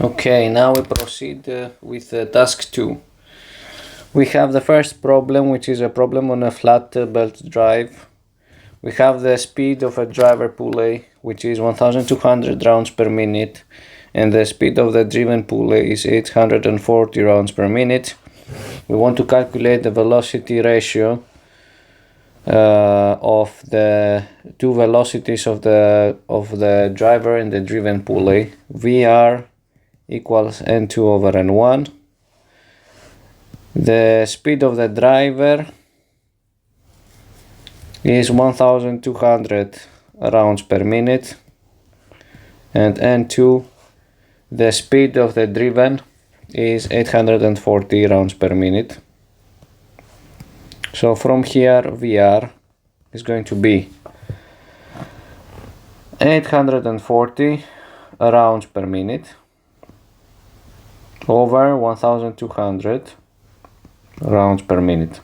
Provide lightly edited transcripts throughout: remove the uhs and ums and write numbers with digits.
Okay, now we proceed with task 2. We have the first problem, which is a problem on a flat belt drive. We have the speed of a driver pulley, which is 1200 rounds per minute, and the speed of the driven pulley is 840 rounds per minute. We want to calculate the velocity ratio of the two velocities of the driver and the driven pulley. VR equals N2 over N1. The speed of the driver is 1200 rounds per minute, and N2, the speed of the driven, is 840 rounds per minute. So from here VR is going to be 840 rounds per minute over 1200 rounds per minute.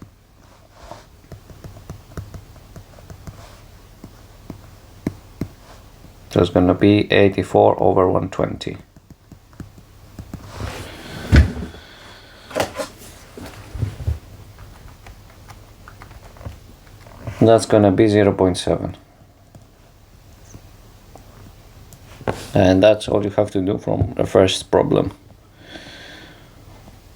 So it's gonna be 84 over 120. That's gonna be 0.7. And that's all you have to do from the first problem.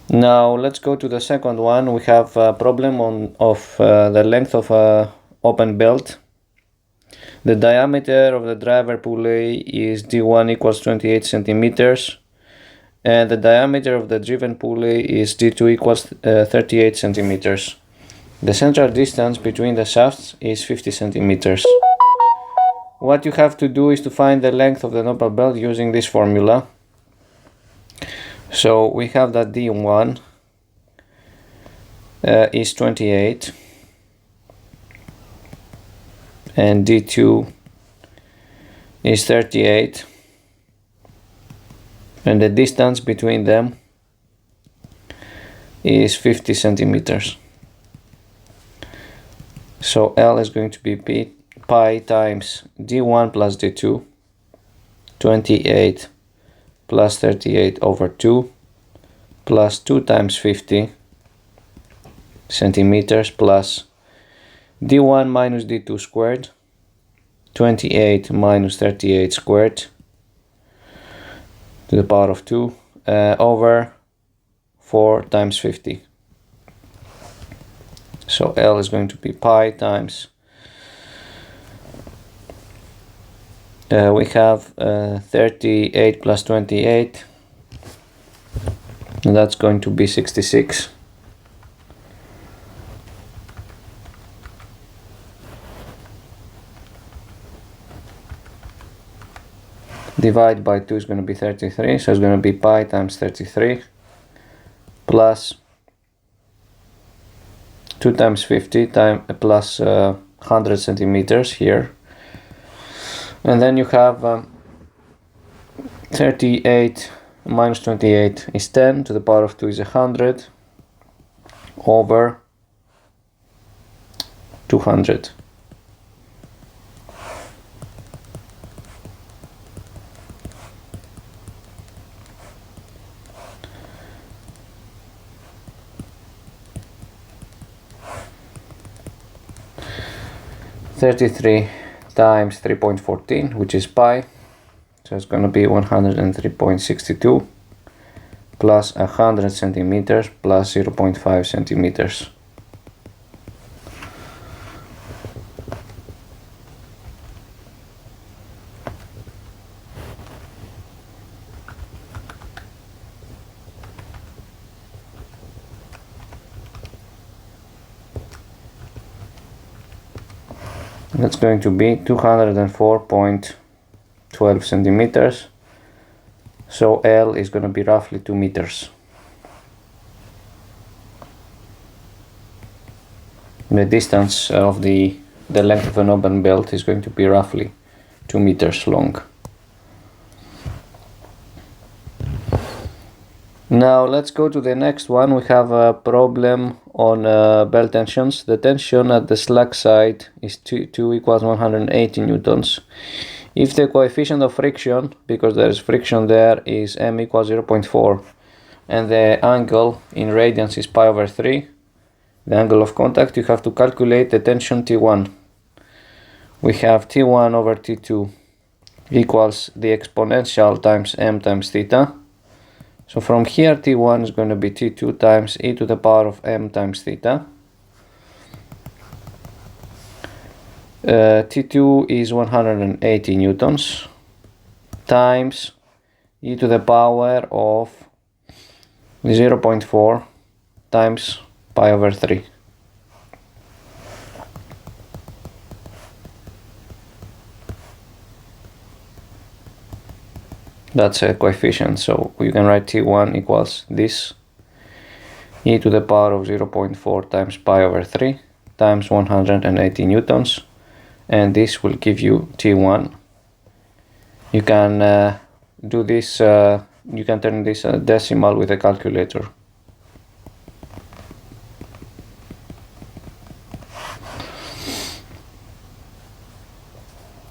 Now let's go to the second one. We have a problem of the length of a open belt. The diameter of the driver pulley is D1 equals 28 centimeters, and the diameter of the driven pulley is D2 equals 38 centimeters. The central distance between the shafts is 50 centimeters. What you have to do is to find the length of the noble belt using this formula. So we have that D1 is 28 and D2 is 38, and the distance between them is 50 centimeters. So L is going to be pi times D1 plus D2, 28 plus 38 over 2 plus 2 times 50 centimeters plus D1 minus D2 squared, 28 minus 38 squared to the power of 2 over 4 times 50. So L is going to be pi times, we have 38 plus 28, and that's going to be 66. Divide by 2 is going to be 33, so it's going to be pi times 33 plus 2 times 50 plus 100 centimeters here. And then you have 38 minus 28 is 10, to the power of 2 is 100 over 200. (33) times 3.14, which is pi, so it's going to be 103.62 plus 100 centimeters plus 0.5 centimeters. That's going to be 204.12 centimeters. So L is going to be roughly 2 meters. The distance of the length of an open belt is going to be roughly 2 meters long. Now let's go to the next one. We have a problem on belt tensions. The tension at the slack side is 2 equals 180 newtons. If the coefficient of friction, because there is friction there, is m equals 0.4 and the angle in radians is pi over 3, the angle of contact, you have to calculate the tension T1. We have T1 over T2 equals the exponential times m times theta. So from here T1 is going to be T2 times e to the power of m times theta. T2 is 180 newtons times e to the power of 0.4 times pi over 3. That's a coefficient, so you can write T1 equals this, e to the power of 0.4 times pi over 3 times 180 newtons, and this will give you T1. You can do this, you can turn this decimal with a calculator.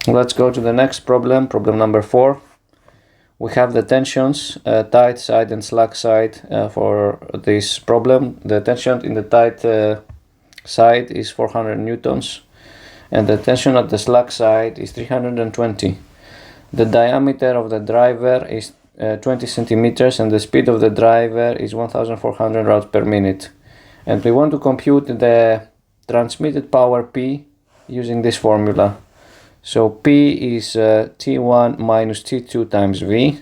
Let's go to the next problem, problem number 4. We have the tensions, tight side and slack side for this problem. The tension in the tight side is 400 newtons and the tension at the slack side is 320. The diameter of the driver is 20 centimeters and the speed of the driver is 1400 rods per minute. And we want to compute the transmitted power P using this formula. So P is T1 minus T2 times V.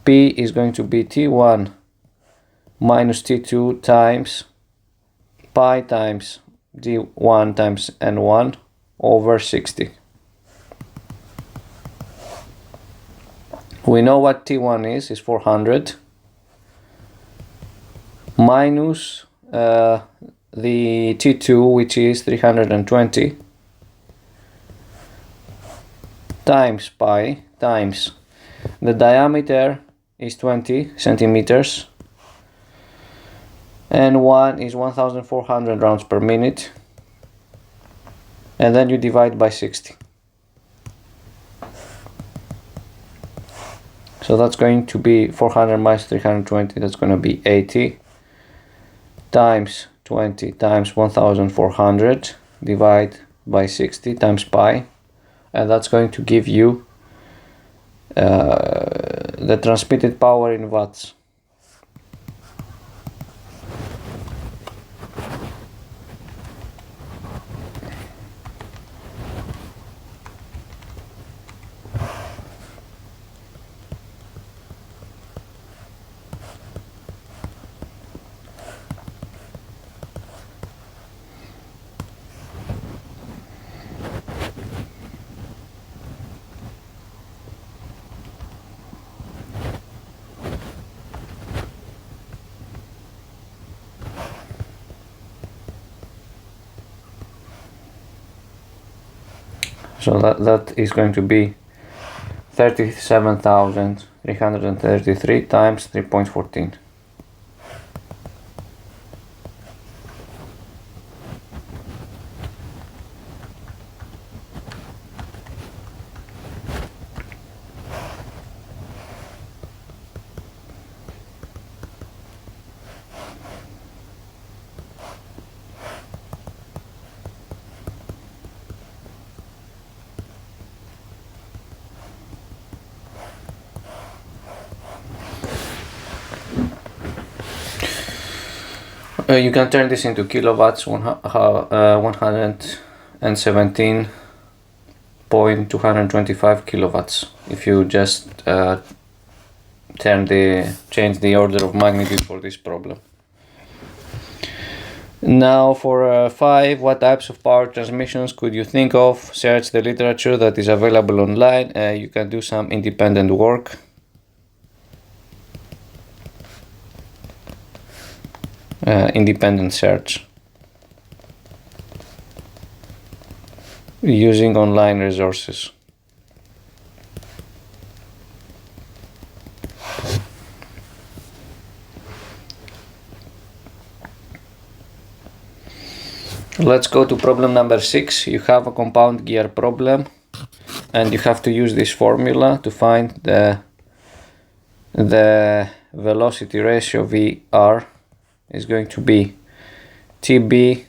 P is going to be T1 minus T2 times pi times D1 times N1 over 60. We know what T1 is 400 minus the T2, which is 320, times pi times the diameter is 20 centimeters and 1 is 1400 rounds per minute, and then you divide by 60. So that's going to be 400 minus 320, that's going to be 80 times 20 times 1400 divide by 60 times pi, and that's going to give you the transmitted power in watts. So that is going to be 37,333 times 3.14. You can turn this into kilowatts, 117.225 kilowatts if you just change the order of magnitude for this problem. Now for 5, what types of power transmissions could you think of? Search the literature that is available online. You can do some independent work. Independent search using online resources. Let's go to problem number 6. You have a compound gear problem. and you have to use this formula to find the velocity ratio VR is going to be TB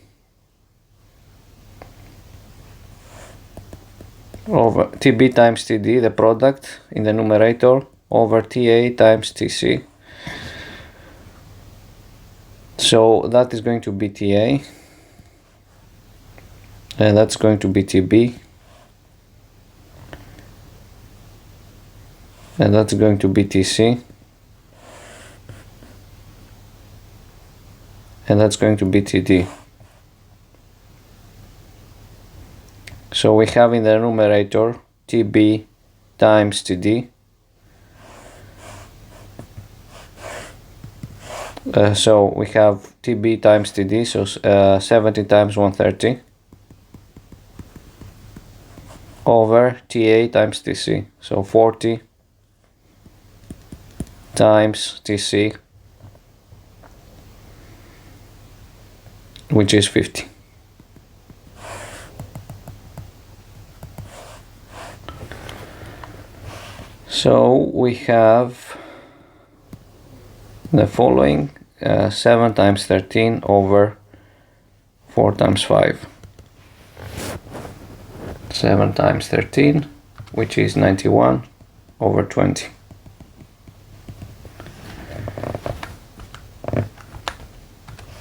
over TB times TD, the product in the numerator, over TA times TC. So that is going to be TA, and that's going to be TB, and that's going to be TC, and that's going to be TD. So we have in the numerator TB times TD. So we have TB times TD, so 70 times 130 over TA times TC, so 40 times TC, which is 50. So we have the following: 7 times 13 over 4 times 5. 7 times 13, which is 91 over 20.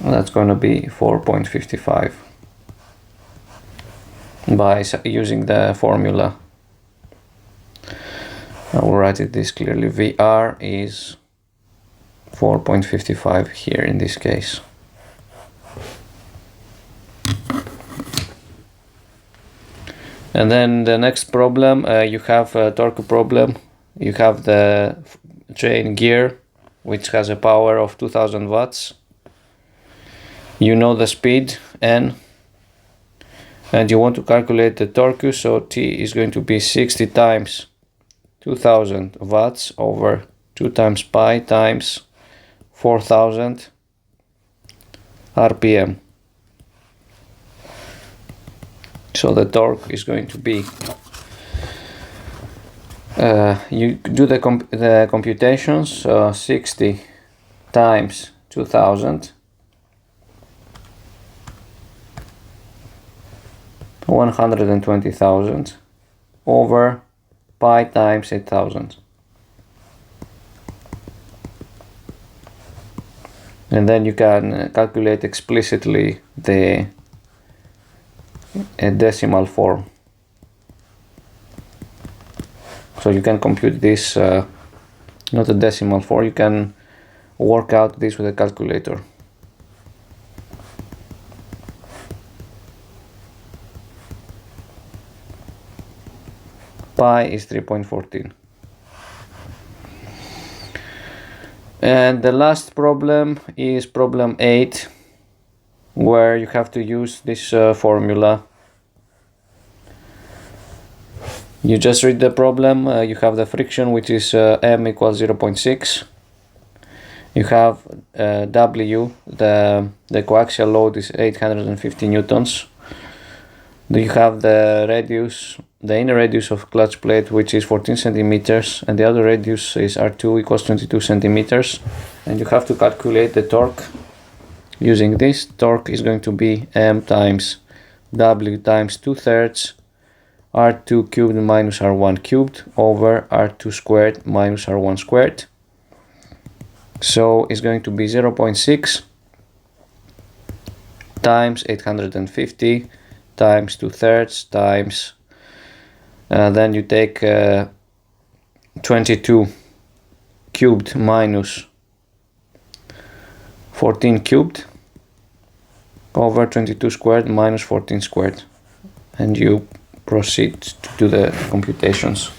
That's going to be 4.55 by using the formula. I will write this clearly. VR is 4.55 here in this case. And then the next problem, you have a torque problem. You have the train gear, which has a power of 2000 watts. You know the speed N, and you want to calculate the torque, so T is going to be 60 times 2000 watts over 2 times pi times 4000 RPM. So the torque is going to be, you do the computations, 60 times 2000, 120,000 over pi times 8000. And then you can calculate explicitly the decimal form. So you can compute this, not a decimal form, you can work out this with a calculator. Pi is 3.14. And the last problem is problem 8, where you have to use this formula. You just read the problem. You have the friction, which is M equals 0.6. You have W, the coaxial load is 850 newtons. Then you have the radius, the inner radius of clutch plate, which is 14 centimeters, and the outer radius is R2 equals 22 centimeters. And you have to calculate the torque using this. Torque is going to be M times W times 2/3 R2 cubed minus R1 cubed over R2 squared minus R1 squared. So it's going to be 0.6 times 850 times 2/3 times, then you take 22 cubed minus 14 cubed over 22 squared minus 14 squared, and you proceed to do the computations.